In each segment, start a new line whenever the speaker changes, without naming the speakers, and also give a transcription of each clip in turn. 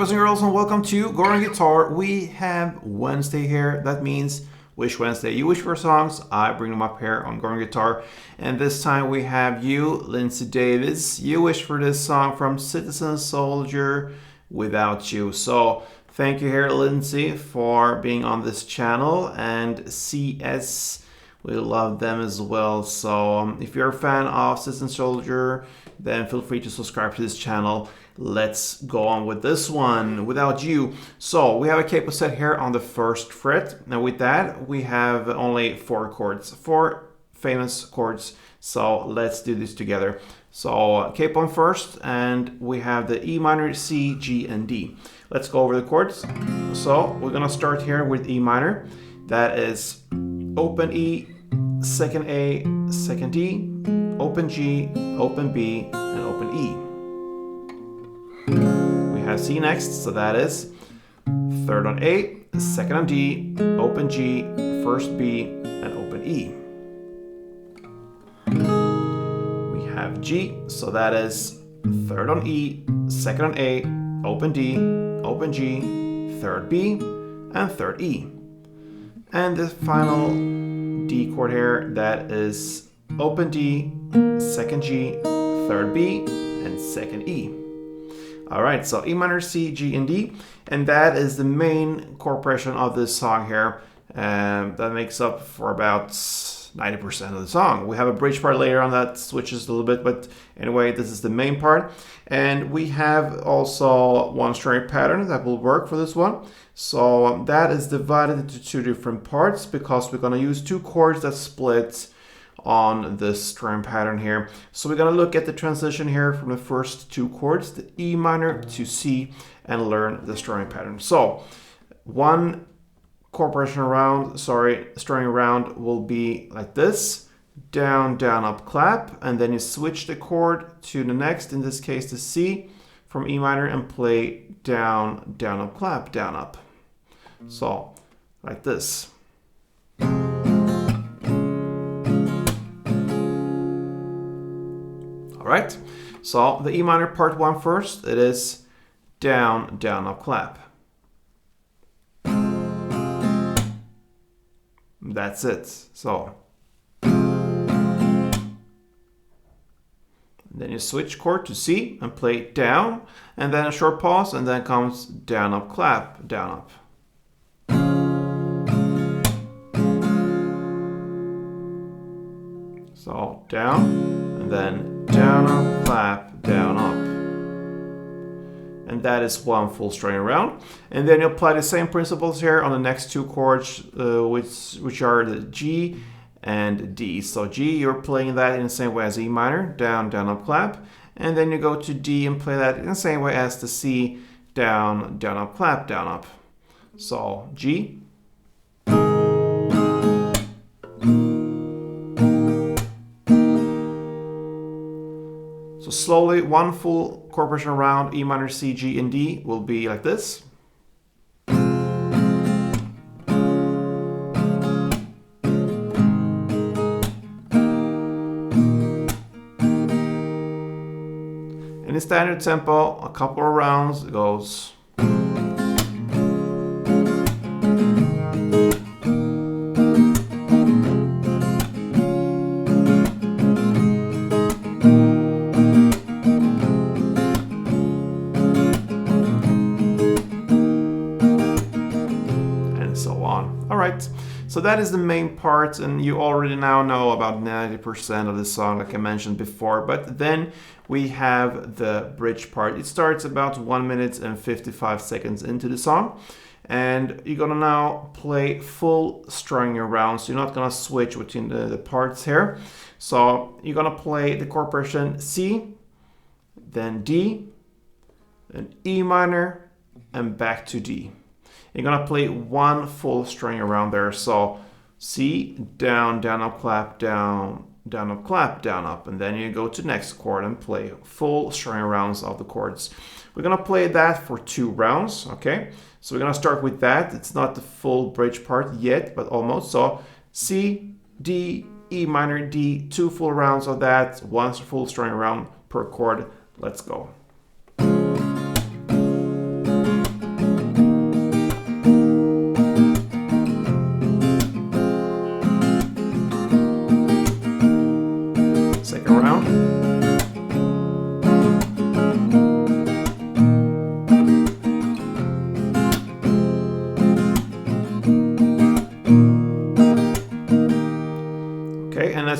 boys and girls, and welcome to Go On Guitar. We have Wednesday here. That means Wish Wednesday. You wish for songs, I bring them up here on Go On Guitar. And this time we have you, Lindsay Davis. You wish for this song from Citizen Soldier, Without You. So thank you here, Lindsay, for being on this channel. And CS, we love them as well. So if you're a fan of Citizen Soldier, then feel free to subscribe to this channel. Let's go on with this one, Without You. So we have a capo set here on the first fret. Now with that, we have only four chords, four famous chords. So let's do this together. So capo on first, and we have the E minor, C, G, and D. Let's go over the chords. So we're gonna start here with E minor. That is open E, second A, second D, open G, open B, and open E. We have C next, so that is third on A, second on D, open G, first B, and open E. We have G, so that is third on E, second on A, open D, open G, third B, and third E. And the final D chord here, that is open D, second G, third B, and second E. All right, so E minor, C, G, and D, and that is the main chord progression of this song here. That makes up for about 90% of the song. We have a bridge part later on that switches a little bit, but anyway, this is the main part. And we have also one string pattern that will work for this one. So that is divided into two different parts because we're gonna use two chords that split on this string pattern here. So we're gonna look at the transition here from the first two chords, the E minor to C, and learn the string pattern. So one chord progression around, string around will be like this: down, down, up, clap, and then you switch the chord to the next, in this case the C from E minor, and play down, down, up, clap, down, up. So like this. All right, so the E minor part one first, it is down, down, up, clap. That's it. So then you switch chord to C and play down, and then a short pause, and then comes down, up, clap, down, up. So down, and then down, up, clap, down, up. And that is one full string around. And then you apply the same principles here on the next two chords, which are the G and D. So G, you're playing that in the same way as E minor, down, down, up, clap. And then you go to D and play that in the same way as the C, down, down, up, clap, down, up. So G. So slowly, one full chord progression around E minor, C, G, and D will be like this. In the standard tempo, a couple of rounds, it goes. All right, so that is the main part, and you already now know about 90% of the song, like I mentioned before. But then we have the bridge part. It starts about 1 minute and 55 seconds into the song, and you're gonna now play full string around. So you're not gonna switch between the parts here. So you're gonna play the chord progression C, then D, then E minor, and back to D. You're gonna play one full string around there. So C, down, down, up, clap, down, down, up, clap, down, up. And then you go to next chord and play full string rounds of the chords. We're gonna play that for 2 rounds, okay? So we're gonna start with that. It's not the full bridge part yet, but almost. So C, D, E minor, D, 2 full rounds of that, 1 full string round per chord. Let's go.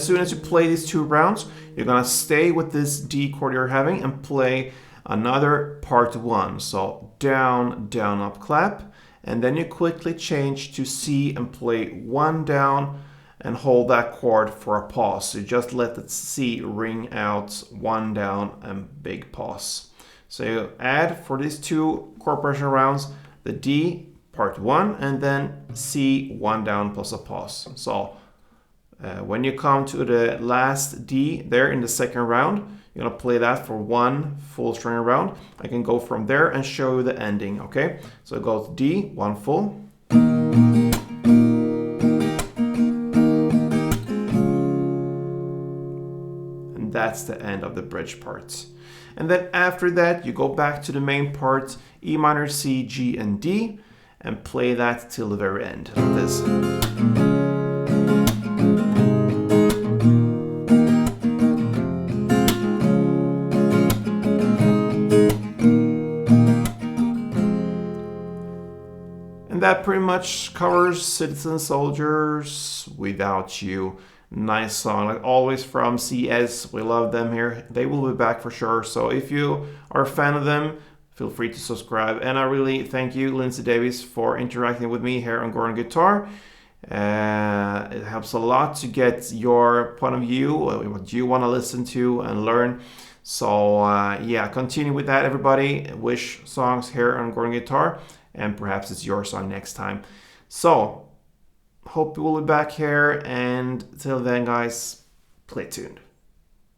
as soon as you play these 2 rounds, you're gonna stay with this D chord you're having and play another part 1. So down, down, up, clap. And then you quickly change to C and play 1 down and hold that chord for a pause. So you just let the C ring out 1 down and big pause. So you add for these 2 chord progression rounds the D part 1 and then C 1 down plus a pause. So when you come to the last D there in the second round, you're gonna play that for 1 full string round. I can go from there and show you the ending, okay? So it goes D, 1 full. And that's the end of the bridge part. And then after that, you go back to the main part, E minor, C, G, and D, and play that till the very end, like this. And that pretty much covers Citizen Soldiers Without You. Nice song, like always from CS. We love them here. They will be back for sure. So if you are a fan of them, feel free to subscribe. And I really thank you, Lindsay Davies, for interacting with me here on Gordon Guitar. It helps a lot to get your point of view, what you want to listen to and learn. So yeah, continue with that, everybody. Wish songs here on Gordon Guitar, and perhaps it's your song next time. So hope you will be back here, and till then, guys, play tuned.